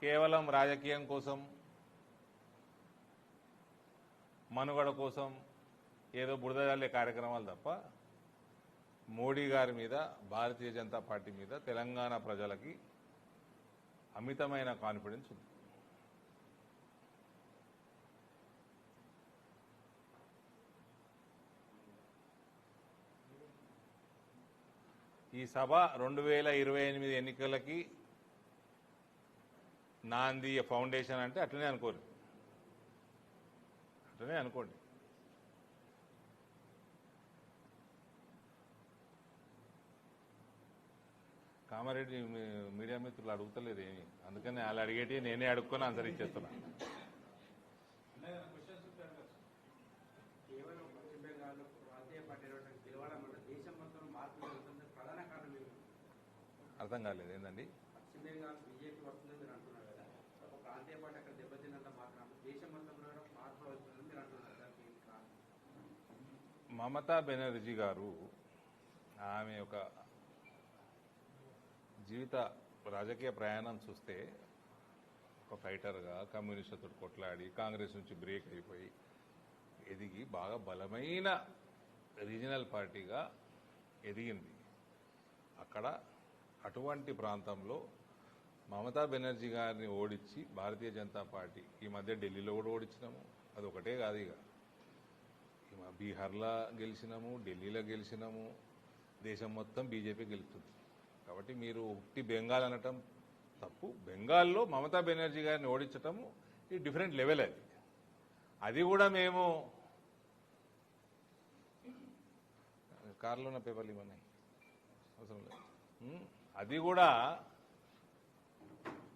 కేవలం రాజకీయం కోసం, మనుగడ కోసం ఏదో బురద జల్లే కార్యక్రమాలు తప్ప మోడీ గారి మీద, భారతీయ జనతా పార్టీ మీద తెలంగాణ ప్రజలకి అమితమైన కాన్ఫిడెన్స్ ఉంది. ఈ సభ 2028 ఎన్నికలకి నాంది ఫౌండేషన్ అంటే అట్లనే అనుకోరు, అట్లనే అనుకోండి. కామారెడ్డి మీడియా మిత్రులు అడుగుతలేదు ఏమి, అందుకని వాళ్ళు అడిగేటి నేనే అడుక్కొని ఆన్సర్ ఇచ్చేస్తున్నా. అర్థం కాలేదు ఏందండి? మమతా బెనర్జీ గారు ఆమె ఒక జీవిత రాజకీయ ప్రయాణం చూస్తే ఒక ఫైటర్గా కమ్యూనిస్టులతో కొట్లాడి కాంగ్రెస్ నుంచి బ్రేక్ అయిపోయి ఎదిగి బాగా బలమైన రీజనల్ పార్టీగా ఎదిగింది. అక్కడ అటువంటి ప్రాంతంలో మమతా బెనర్జీ గారిని ఓడించి భారతీయ జనతా పార్టీ ఈ మధ్య ఢిల్లీలో కూడా ఓడించినాము. అది ఒకటే కాదు, ఇక బీహార్లో గెలిచినాము, ఢిల్లీలో గెలిచినాము, దేశం మొత్తం బీజేపీ గెలుస్తుంది. కాబట్టి మీరు ఉట్టి బెంగాల్ అనటం తప్పు. బెంగాల్లో మమతా బెనర్జీ గారిని ఓడించటము ఈ డిఫరెంట్ లెవెల్. అది కూడా మేము కార్లో ఉన్న పేపర్లు ఇవన్నీ అవసరం లేదు, అది కూడా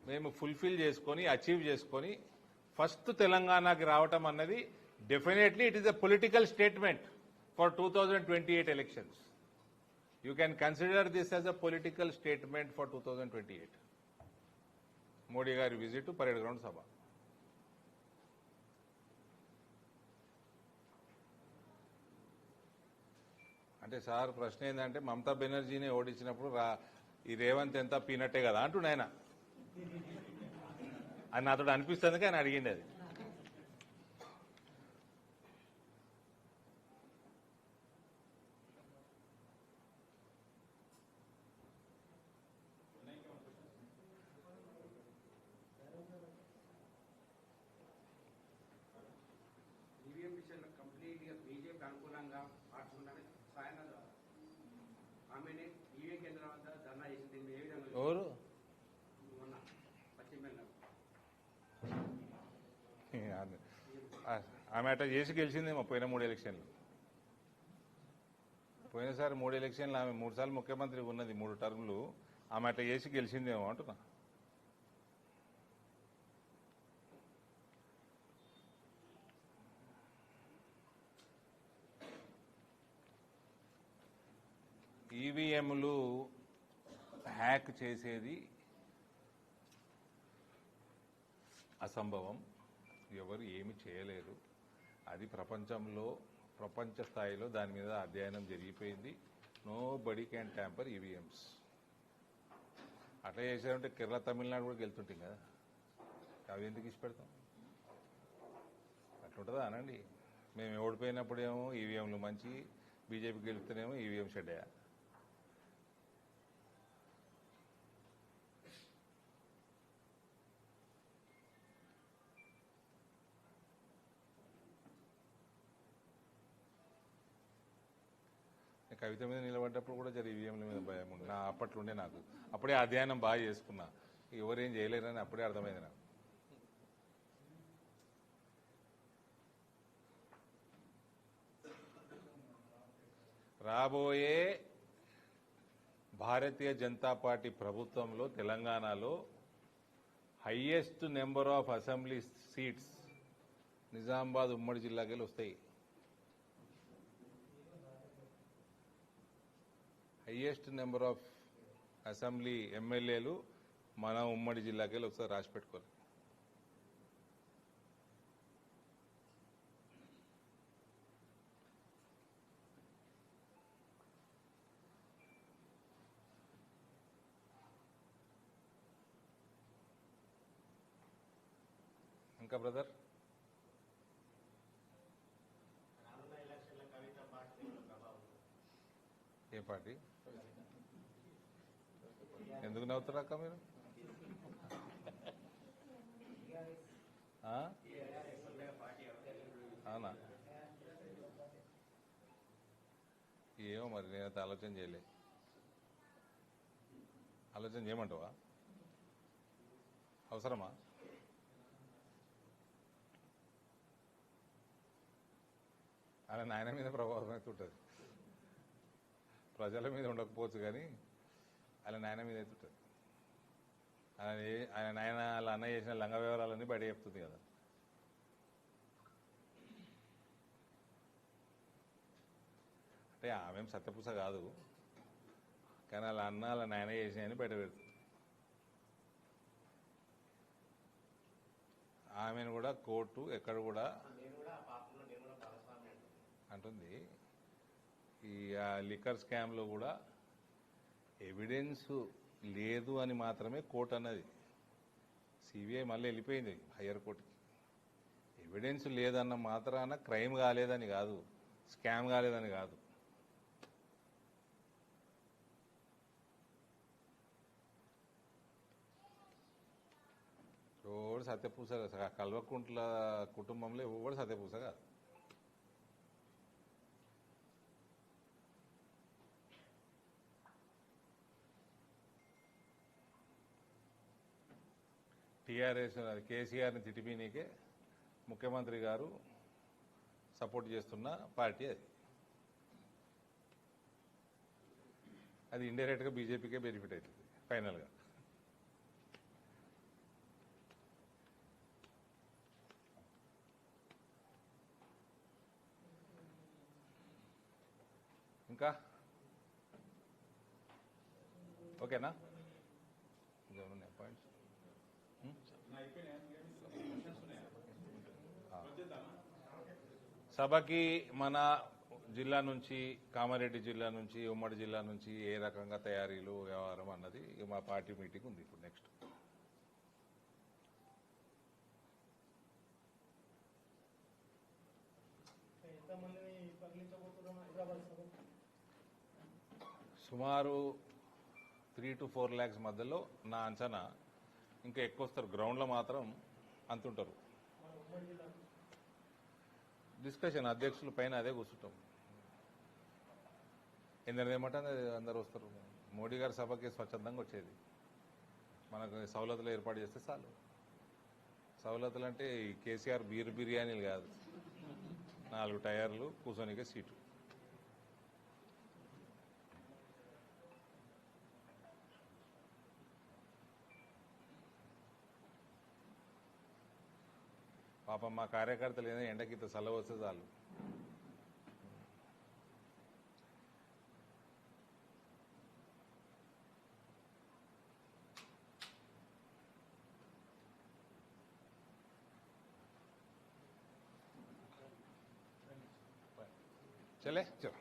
మేము ఫుల్ఫిల్ చేసుకొని అచీవ్ చేసుకొని ఫస్ట్ తెలంగాణకి రావటం అన్నది definitely it is a political statement for 2028 elections. You can consider this as a political statement for 2028. Modi గారి విజిట్ పరేడ్ గ్రౌండ్ సభ. అంటే సార్ ప్రశ్న ఏంటంటే మమతా బెనర్జీని ఓడించినప్పుడు ఈ రేవంత్ ఎంత పీనట్టే కదా అంటుండే ఆయన. అని నాతో అనిపిస్తుంది కానీ అడిగింది అది. ఎవరు ఆమె అట్లా చేసి గెలిచిందేమో పోయిన 3 ఎలక్షన్లు. పోయినసారి 3 ఎలక్షన్లు ఆమె 3 సార్లు ముఖ్యమంత్రి ఉన్నది, 3 టర్ములు. ఆమె అట్లా చేసి గెలిచిందేమో అంటున్నా. ఈవీఎంలు హ్యాక్ చేసేది అసంభవం, ఎవరు ఏమి చేయలేరు. అది ప్రపంచ స్థాయిలో దాని మీద అధ్యయనం జరిగిపోయింది. Nobody can tamper EVMs. అట్లా చేశారంటే కేరళ, తమిళనాడు కూడా గెలుతుంటాం కదా, అవి ఎందుకు ఇచ్చి పెడతాం? అట్లుంటుందా అనండి. మేము ఓడిపోయినప్పుడేమో ఈవీఎంలు మంచి, బీజేపీ గెలుస్తేనేమో ఈవీఎం షెడ్డయా. కవిత మీద నిలబడ్డప్పుడు కూడా జర ఈవీఎంల మీద భయం ఉంది. అప్పట్లుండే నాకు అప్పుడే అధ్యయనం బాగా చేసుకున్నా, ఎవరేం చేయలేరని అప్పుడే అర్థమైంది నాకు. రాబోయే భారతీయ జనతా పార్టీ ప్రభుత్వంలో తెలంగాణలో highest number of assembly seats Nizamabad ఉమ్మడి జిల్లాకి వస్తాయి. హైయెస్ట్ నెంబర్ ఆఫ్ అసెంబ్లీ ఎమ్మెల్యేలు మన ఉమ్మడి జిల్లాకి ఒకసారి రాసి పెట్టుకోవాలి. ఇంకా బ్రదర్ ఏ పార్టీ ఎందుకు నవ్వుతారక్క మీరు ఆ? అవునా ఏమో మరి నేనైతే ఆలోచన చేయలే ఆలోచన చేయమంటావా అవసరమా ఆయన నాయన మీద ప్రభావం అయితే ఉంటుంది ప్రజల మీద ఉండకపోవచ్చు కానీ ఆయన నాయన మీద అయితే ఉంటుంది ఆయన నాయన వాళ్ళ అన్న చేసిన లంగ వివరాలన్నీ బయట చెప్తుంది కదా అంటే ఆమెం సత్యపూస కాదు కానీ వాళ్ళ అన్న వాళ్ళ నాయన చేసినాయని బయట పెడుతుంది ఆమెను కూడా కోర్టు ఎక్కడ కూడా అంటుంది ఈ లిక్కర్ స్కామ్లో కూడా ఎవిడెన్స్ లేదు అని మాత్రమే కోర్టు అన్నది సిబిఐ మళ్ళీ వెళ్ళిపోయింది హయ్యర్ కోర్టుకి ఎవిడెన్స్ లేదన్న మాత్రాన క్రైమ్ కాలేదని కాదు స్కామ్ కాలేదని కాదు ఎవడు సత్యపూస కల్వకుంట్ల కుటుంబంలో ఎవడు సత్యపూస కాదు టీఆర్ఎస్ కేసీఆర్ని తిట్టిపీనీకే ముఖ్యమంత్రి గారు సపోర్ట్ చేస్తున్న పార్టీ అది ఇండైరెక్ట్గా బీజేపీకే బెనిఫిట్ అవుతుంది ఫైనల్గా ఇంకా ఓకేనా ఇంకేమన్నా పాయింట్స్ సభకి మన జిల్లా నుంచి కామారెడ్డి జిల్లా నుంచి ఉమ్మడి జిల్లా నుంచి ఏ రకంగా తయారీలు వ్యవహారం అన్నది మా పార్టీ మీటింగ్ ఉంది ఇప్పుడు నెక్స్ట్ సుమారు 3 to 4 lakhs మధ్యలో నా అంచనా ఇంకా ఎక్కువ వస్తారు గ్రౌండ్లో మాత్రం అంతుంటారు డిస్కషన్ అధ్యక్షుల పైన అదే కూర్చుంటాం ఏమంటే అందరు వస్తారు మోడీ గారి సభకి స్వచ్ఛందంగా వచ్చేది మనకు సవలతులు ఏర్పాటు చేస్తే చాలు సవలతులు అంటే ఈ కేసీఆర్ బిర్యానీలు కాదు 4 టైర్లు కూర్చోనికే సీటు పాపం మా కార్యకర్తలు ఏదైనా ఎండకి ఇంత చల్ల వస్తే చాలు చలే చలో